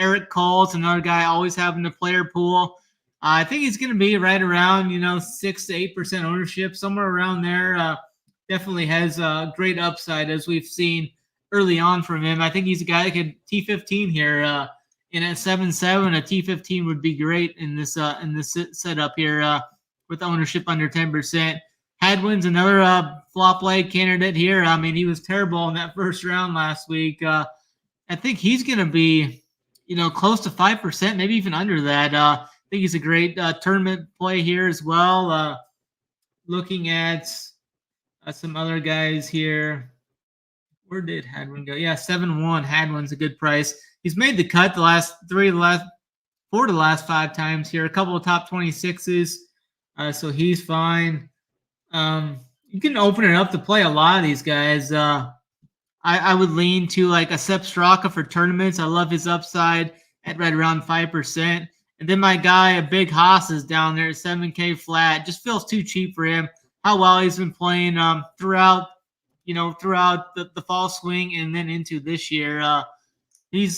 Eric Cole's another guy always having the player pool. I think he's going to be right around, 6 to 8% ownership, somewhere around there. Definitely has a great upside as we've seen early on from him. I think he's a guy that could T15 here. And at 7-7, a T15 would be great in this setup here with ownership under 10%. Hadwin's another flop leg candidate here. I mean, he was terrible in that first round last week. I think he's going to be, close to 5%, maybe even under that. I think he's a great tournament play here as well. Looking at some other guys here. Where did Hadwin go? Yeah, 7-1. Hadwin's a good price. He's made the cut the last 4 of the last 5 times here. A couple of top 26s, so he's fine. You can open it up to play a lot of these guys. I would lean to like a Sepp Straka for tournaments. I love his upside at right around 5%. And then my guy, a Big Haas, is down there at 7K flat. Just feels too cheap for him. How well he's been playing throughout the fall swing and then into this year. He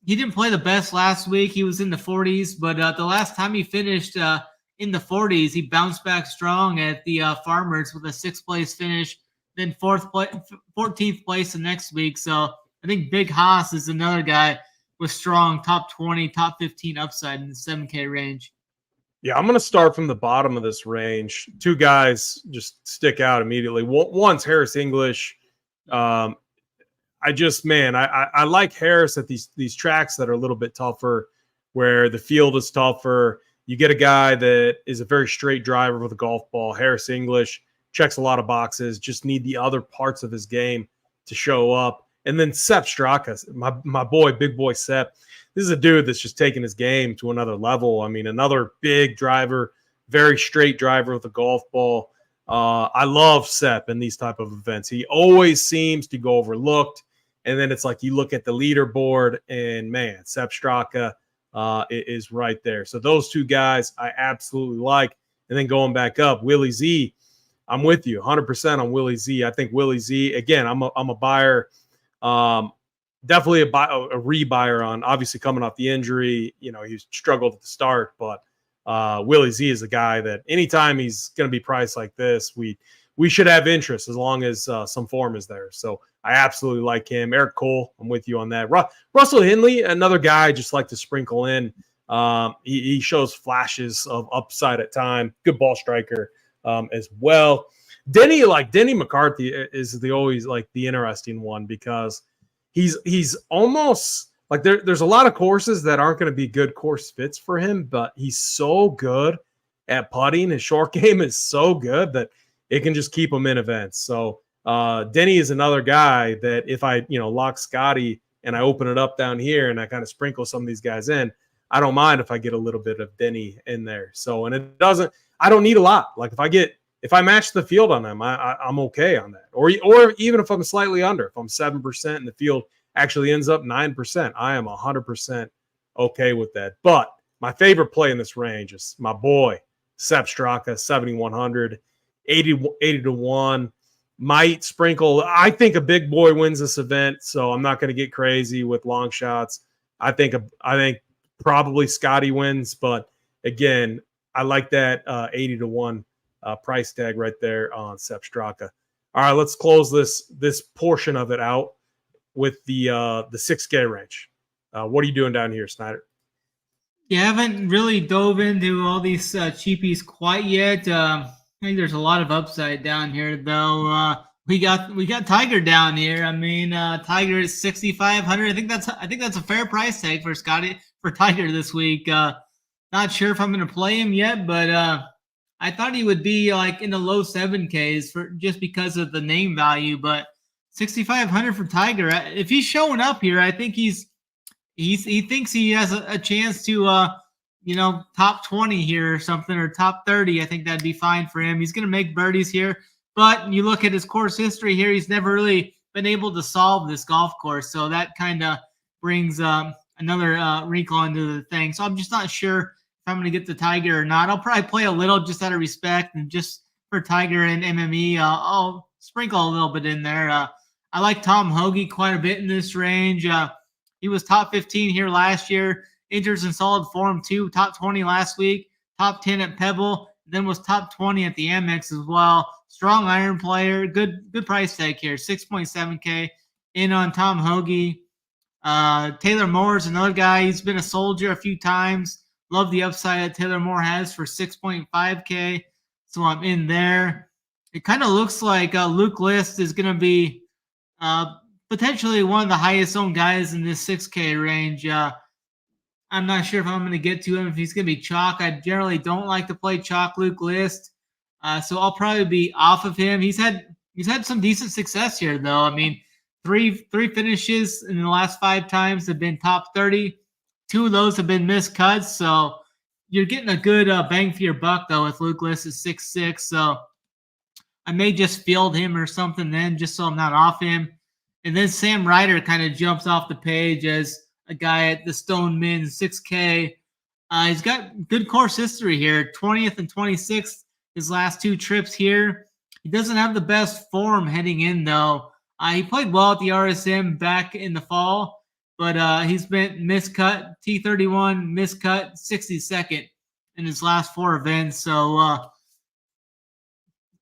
didn't play the best last week. He was in the 40s, but the last time he finished in the 40s, he bounced back strong at the Farmers with a 6th place finish, then 14th place the next week. So I think Big Haas is another guy with strong top 20, top 15 upside in the 7K range. Yeah, I'm going to start from the bottom of this range. 2 guys just stick out immediately. One's Harris English. I like Harris at these tracks that are a little bit tougher, where the field is tougher. You get a guy that is a very straight driver with a golf ball. Harris English checks a lot of boxes, just need the other parts of his game to show up. And then Sepp Straka, my boy, big boy Sepp. This is a dude that's just taking his game to another level. I mean, another big driver, very straight driver with a golf ball. I love Sepp in these type of events. He always seems to go overlooked. And then it's like you look at the leaderboard and, man, Sepp Straka is right there. So those 2 guys I absolutely like. And then going back up, Willie Z, I'm with you 100% on Willie Z. I think Willie Z, again, I'm a buyer. Definitely a rebuyer on, obviously coming off the injury. You know, he struggled at the start, but Willie Z is a guy that anytime he's going to be priced like this, we should have interest as long as some form is there. So I absolutely like him. Eric Cole, I'm with you on that. Russell Henley, another guy I just like to sprinkle in. He shows flashes of upside at time. Good ball striker as well. Denny McCarthy is always like the interesting one, because he's almost like there's a lot of courses that aren't going to be good course fits for him, but he's so good at putting. His short game is so good that it can just keep him in events. So Denny is another guy that if I lock Scotty and I open it up down here and I kind of sprinkle some of these guys in, I don't mind if I get a little bit of Denny in there. So, and I don't need a lot. Like if I match the field on them, I'm okay on that. Or even if I'm slightly under, if I'm 7% and the field actually ends up 9%, I am 100% okay with that. But my favorite play in this range is my boy, Sepp Straka, 7,100, 80 to 1. Might sprinkle. I think a big boy wins this event, so I'm not going to get crazy with long shots. I think probably Scotty wins, but again, I like that 80 to 1 price tag right there on Sepp Straka. All right, let's close this portion of it out with the 6K range. What are you doing down here, Snyder? Yeah, I haven't really dove into all these cheapies quite yet. I think there's a lot of upside down here, though. We got Tiger down here. I mean, Tiger is 6,500. I think that's a fair price tag for Tiger this week. Not sure if I'm going to play him yet, but I thought he would be like in the low 7Ks just because of the name value. But 6,500 for Tiger. If he's showing up here, I think he thinks he has a chance to top 20 here or something, or top 30. I think that'd be fine for him. He's going to make birdies here, but you look at his course history here, he's never really been able to solve this golf course. So that kind of brings another wrinkle into the thing. So I'm just not sure if I'm going to get the Tiger or not. I'll probably play a little just out of respect, and just for Tiger and MME, I'll sprinkle a little bit in there. I like Tom Hoagie quite a bit in this range. He was top 15 here last year. Enters in solid form too. Top 20 last week. Top 10 at Pebble. Then was top 20 at the Amex as well. Strong iron player. Good price tag here. 6.7K in on Tom Hoagie. Taylor Moore is another guy. He's been a soldier a few times. Love the upside that Taylor Moore has for 6.5K. So I'm in there. It kind of looks like Luke List is going to be potentially one of the highest owned guys in this 6K range. I'm not sure if I'm going to get to him, if he's going to be chalk. I generally don't like to play chalk Luke List. So I'll probably be off of him. He's had some decent success here, though. I mean, three finishes in the last 5 times have been top 30. 2 of those have been missed cuts, so you're getting a good bang for your buck, though, with Luke List at 6'6", so I may just field him or something then, just so I'm not off him. And then Sam Ryder kind of jumps off the page as a guy at the Stone Min 6K. He's got good course history here, 20th and 26th his last 2 trips here. He doesn't have the best form heading in, though. He played well at the RSM back in the fall, but he's been miscut, T31, miscut, 62nd in his last 4 events. So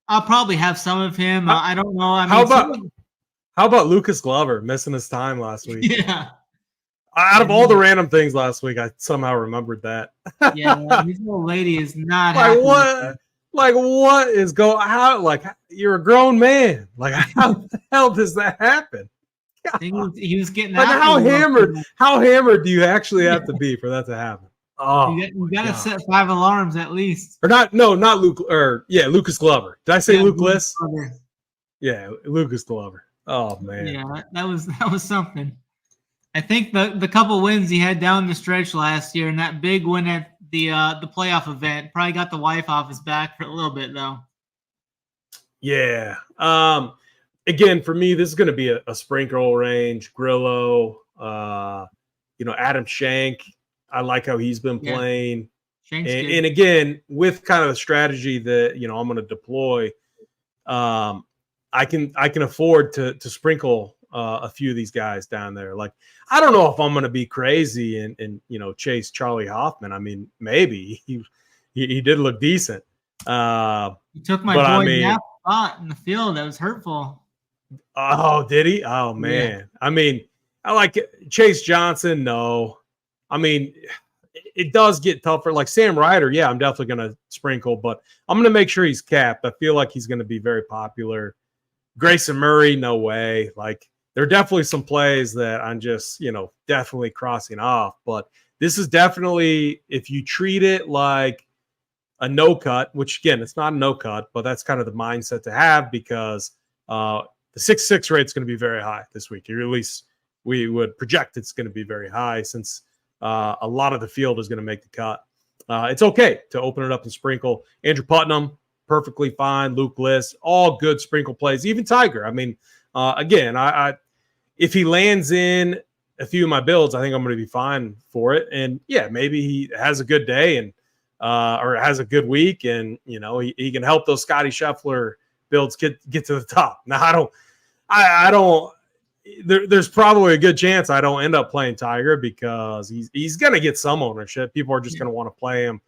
I'll probably have some of him. I don't know. I mean, how about Lucas Glover missing his time last week? Yeah. Out of all the random things last week, I somehow remembered that. Yeah, this little lady is not like happy what? Like what is going? How? Like you're a grown man. Like how the hell does that happen? He was getting like how hammered? How hammered do you actually have to be for that to happen? Oh, you got to set 5 alarms at least. Or not? No, not Luke. Or yeah, Lucas Glover. Did I say Luke List? Yeah, Lucas Glover. Oh man. Yeah, that was something. I think the couple wins he had down the stretch last year and that big win at the playoff event probably got the wife off his back for a little bit though. Yeah. Again, for me, this is going to be a sprinkle range. Grillo, Adam Shank. I like how he's been playing. And again, with kind of the strategy that I'm going to deploy, I can afford to sprinkle a few of these guys down there. Like, I don't know if I'm going to be crazy and chase Charlie Hoffman. I mean, maybe he did look decent. He took my boy Nap spot in the field. That was hurtful. Oh, did he? Oh man. Yeah. I mean, I like Chase Johnson. No, I mean, it does get tougher. Like Sam Ryder, yeah, I'm definitely going to sprinkle, but I'm going to make sure he's capped. I feel like he's going to be very popular. Grayson Murray, no way. Like, there are definitely some plays that I'm just, definitely crossing off. But this is definitely, if you treat it like a no cut, which again, it's not a no cut, but that's kind of the mindset to have because the 6-6 rate is going to be very high this week. Or at least we would project it's going to be very high since a lot of the field is going to make the cut. It's okay to open it up and sprinkle. Andrew Putnam, perfectly fine. Luke List, all good sprinkle plays. Even Tiger. I mean, again, I if he lands in a few of my builds, I think I'm going to be fine for it. And yeah, maybe he has a good day and or has a good week, and he can help those Scotty Scheffler builds get to the top. Now I don't. There's probably a good chance I don't end up playing Tiger because he's going to get some ownership. People are just going to want to play him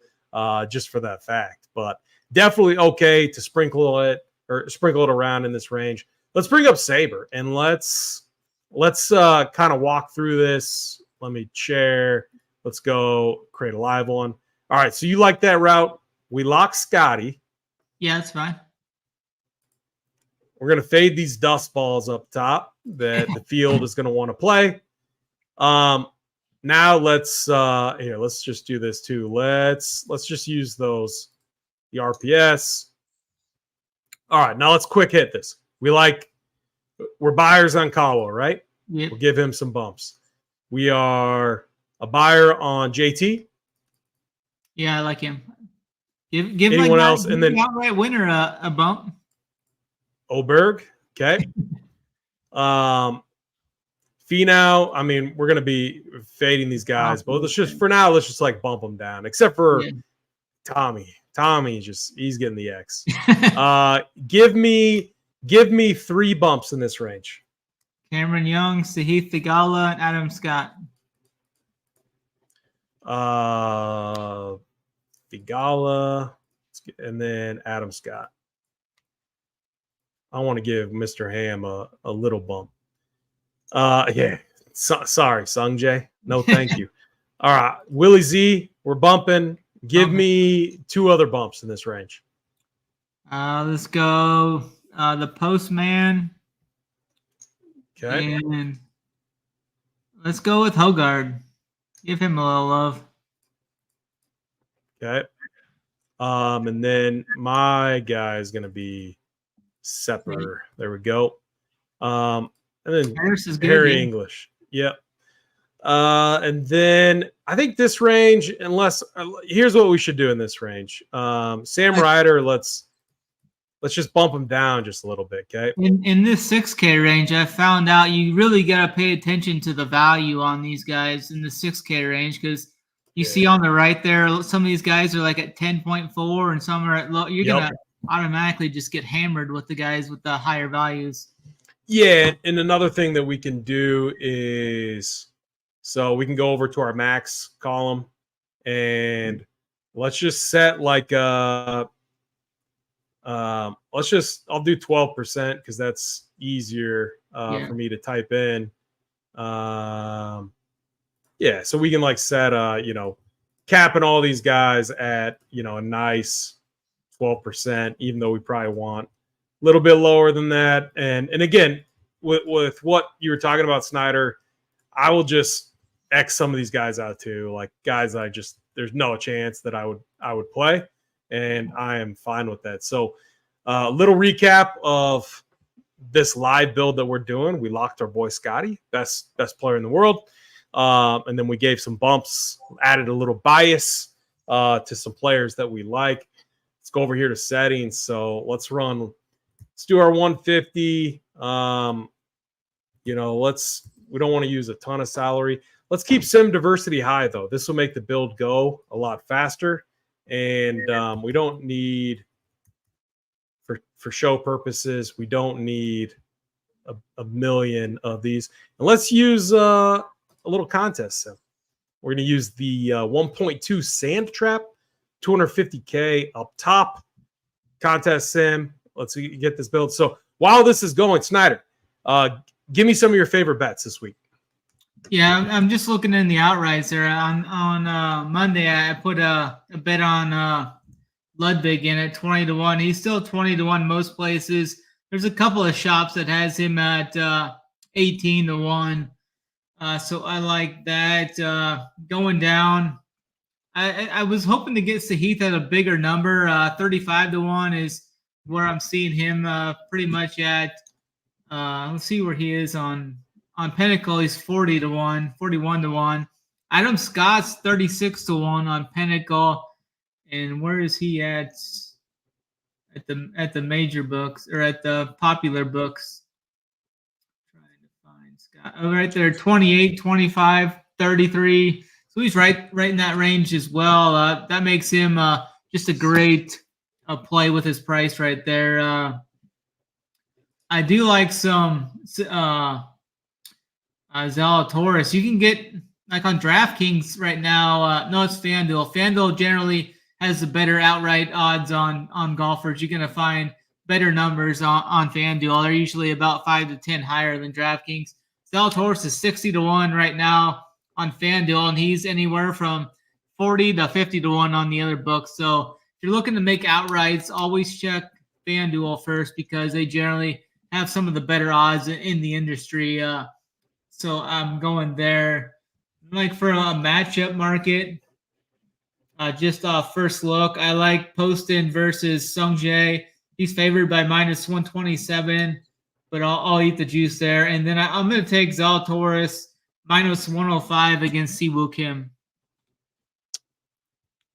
just for that fact. But definitely okay to sprinkle it around in this range. Let's bring up Saber and let's kind of walk through this. Let me share. Let's go create a live one. All right. So you like that route? We lock Scotty. Yeah, that's fine. We're going to fade these dust balls up top that the field is going to want to play. Now let's just do this too. Let's just use the RPS. All right, now let's quick hit this. We're buyers on Kawa, right? Yep. We'll give him some bumps. We are a buyer on JT. Yeah, I like him. Give anyone else, and then outright winner a bump. Oberg, okay. Finau, I mean, we're gonna be fading these guys, but let's just like bump them down, except for Tommy. Tommy he's getting the X. Give me 3 bumps in this range. Cameron Young, Sahith Theegala, and Adam Scott. Theegala, and then Adam Scott. I want to give Mr. Ham a little bump. Yeah. Sorry, Sungjae. No, thank you. All right. Willie Z, we're bumping. Give me 2 other bumps in this range. Let's go the Postman. Okay. And let's go with Hogard. Give him a little love. Okay. And then my guy is going to be Sepper. There we go. And then Harris is good, Harry English. Yep. And then I think this range, unless here's what we should do in this range. Sam Ryder, let's just bump him down just a little bit, okay? In this 6K range, I found out you really got to pay attention to the value on these guys in the 6K range, because you see on the right there, some of these guys are like at 10.4 and some are at low. You're going to automatically just get hammered with the guys with the higher values. Yeah, and another thing that we can do is, so we can go over to our max column and let's just set like I'll do 12% because that's easier for me to type in. Yeah, so we can like set capping all these guys at a nice 12%, even though we probably want a little bit lower than that. And again, with what you were talking about, Snyder, I will just X some of these guys out too. Like guys there's no chance that I would play, and I am fine with that. So little recap of this live build that we're doing. We locked our boy Scotty, best player in the world. And then we gave some bumps, added a little bias to some players that we like. Let's go over here to settings. So let's do our 150. We don't want to use a ton of salary. Let's keep sim diversity high though. This will make the build go a lot faster. And we don't need, for show purposes, we don't need a million of these. And let's use a little contest sim. We're going to use the 1.2 sand trap, 250K up top, contest sim. Let's get this build. So while this is going, Snyder, give me some of your favorite bets this week. Yeah, I'm just looking in the outrights there. On Monday, I put a bet on Ludwig in at 20-1. He's still 20-1 most places. There's a couple of shops that has him at 18-1. So I like that. Going down, I was hoping to get Sahith at a bigger number. 35-1 is where I'm seeing him pretty much at. Let's see where he is on Pinnacle. He's 40-1, 41-1. Adam Scott's 36-1 on Pinnacle. And where is he at the major books, or at the popular books? Trying to find Scott. Oh, right there, 28, 25, 33. So he's right in that range as well. That makes him just a great play with his price right there. I do like some Zalatoris. You can get like on DraftKings right now. No, it's FanDuel. FanDuel generally has the better outright odds on golfers. You're going to find better numbers on FanDuel. They're usually about 5 to 10 higher than DraftKings. Zalatoris is 60-1 right now on FanDuel, and he's anywhere from 40 to 50-1 on the other books. So if you're looking to make outrights, always check FanDuel first, because they generally have some of the better odds in the industry. So I'm going there. Like for a matchup market, just off first look, I like Poston versus Sungjae. He's favored by -127, but I'll eat the juice there. And then I'm going to take Zalatoris -105 against Siwoo Kim.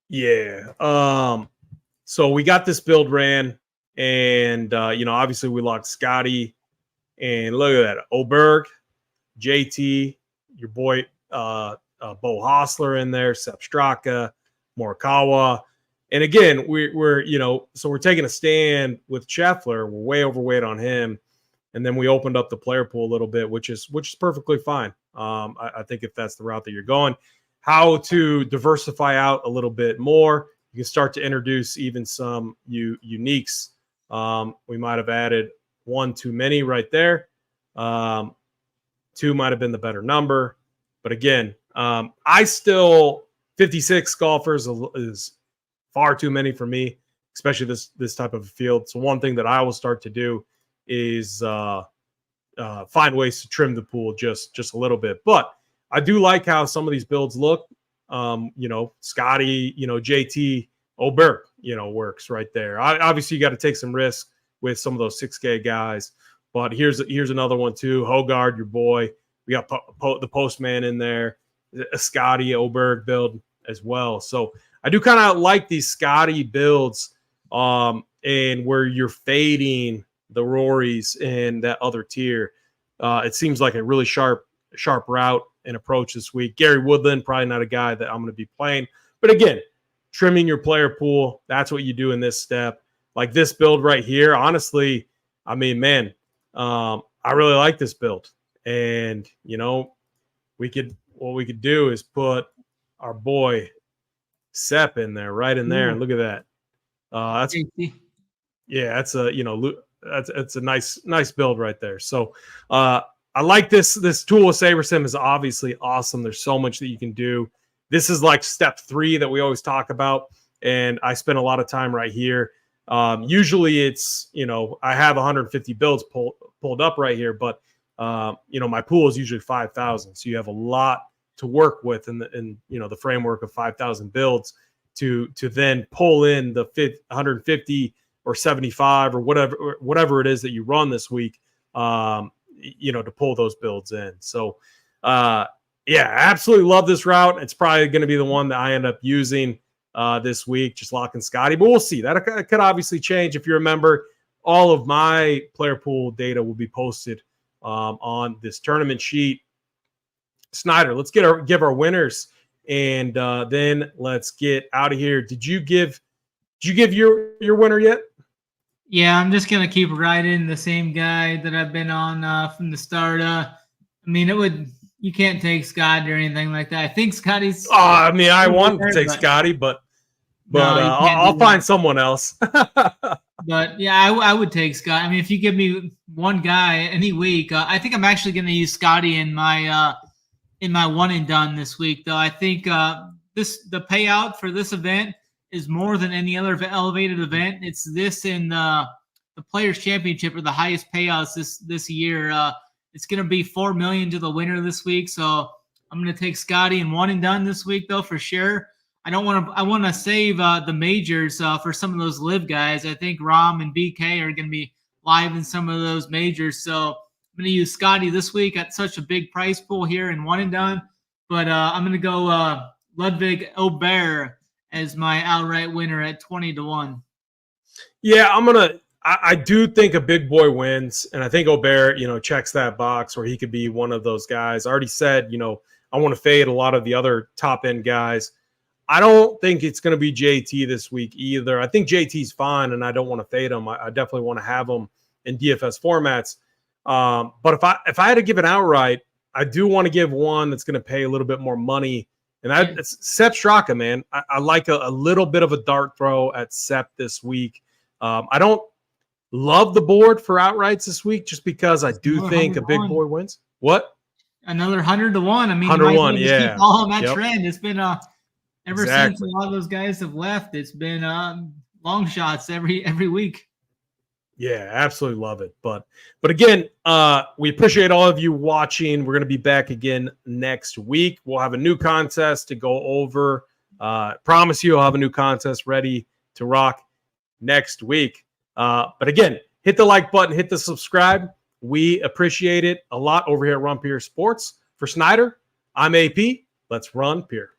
Yeah. So we got this build ran, and obviously we locked Scotty, and look at that, Oberg, JT, your boy Bo Hostler in there, Sepp Straka, Morikawa. And again, we're so we're taking a stand with Scheffler. We're way overweight on him. And then we opened up the player pool a little bit, which is perfectly fine. I think if that's the route that you're going, how to diversify out a little bit more, you can start to introduce even some uniques. We might have added one too many right there. Two might have been the better number. But again, I still 56 golfers is far too many for me, especially this type of field. So one thing that I will start to do is find ways to trim the pool just a little bit. But I do like how some of these builds look. Scotty, JT, Oberg, works right there. Obviously, you got to take some risk with some of those 6K guys. But here's another one too. Hogard, your boy. We got the Postman in there. a Scotty Oberg build as well. So I do kind of like these Scotty builds, and where you're fading the Rorys in that other tier. It seems like a really sharp route and approach this week. Gary Woodland, probably not a guy that I'm going to be playing. But again, trimming your player pool, that's what you do in this step. Like this build right here, honestly, I mean, man, I really like this build. And, you know, what we could do is put our boy Sepp in there, right in there. And look at that. That's that's a, you know, that's a nice build right there. So I like this tool with SaberSim is obviously awesome. There's so much that you can do. This is like step 3 that we always talk about, and I spend a lot of time right here. Usually it's, you know, I have 150 builds pulled up right here, but you know, my pool is usually 5,000, so you have a lot to work with in you know, the framework of 5,000 builds to then pull in the 150 or 75 or whatever it is that you run this week, you know, to pull those builds in. So yeah, I absolutely love this route. It's probably going to be the one that I end up using this week, just locking Scotty. But we'll see. That could obviously change. If you remember, all of my player pool data will be posted on this tournament sheet. Snyder, let's give our winners, and then let's get out of here. Did you give your winner yet? Yeah, I'm just gonna keep riding the same guy that I've been on from the start. I mean, you can't take Scott or anything like that. I think Scotty's. I mean, I wanted to take Scotty, but no, I'll find someone else. But yeah, I would take Scott. I mean, if you give me one guy any week, I think I'm actually going to use Scotty in my one and done this week. Though I think the payout for this event is more than any other elevated event. It's this in the Players Championship, or the highest payouts this year. It's going to be $4 million to the winner this week. So I'm going to take Scotty in one and done this week, though, for sure. I want to save the majors for some of those live guys. I think Rom and BK are going to be live in some of those majors. So I'm going to use Scotty this week at such a big price pool here in one and done. But I'm going to go Ludwig Aubert as my outright winner at 20-1. Yeah, I do think a big boy wins, and I think Aubert, you know, checks that box where he could be one of those guys. I already said, you know, I want to fade a lot of the other top end guys. I don't think it's going to be JT this week either. I think JT's fine, and I don't want to fade him. I definitely want to have him in DFS formats. But if I had to give it outright, I do want to give one that's going to pay a little bit more money, and it's Sepp Straka, man. I like a little bit of a dart throw at Sepp this week. I don't love the board for outrights this week just because I do think a big boy wins. What? Another 100-1. I mean, 100-1, yeah. Keep following that trend. It's been ever Exactly. since a lot of those guys have left, it's been long shots every week. Yeah, absolutely love it. But again, we appreciate all of you watching. We're going to be back again next week. We'll have a new contest to go over. Promise you I'll have a new contest ready to rock next week. But again, hit the like button, hit the subscribe. We appreciate it a lot over here at Run Pier Sports. For Snyder, I'm AP. Let's run Pier.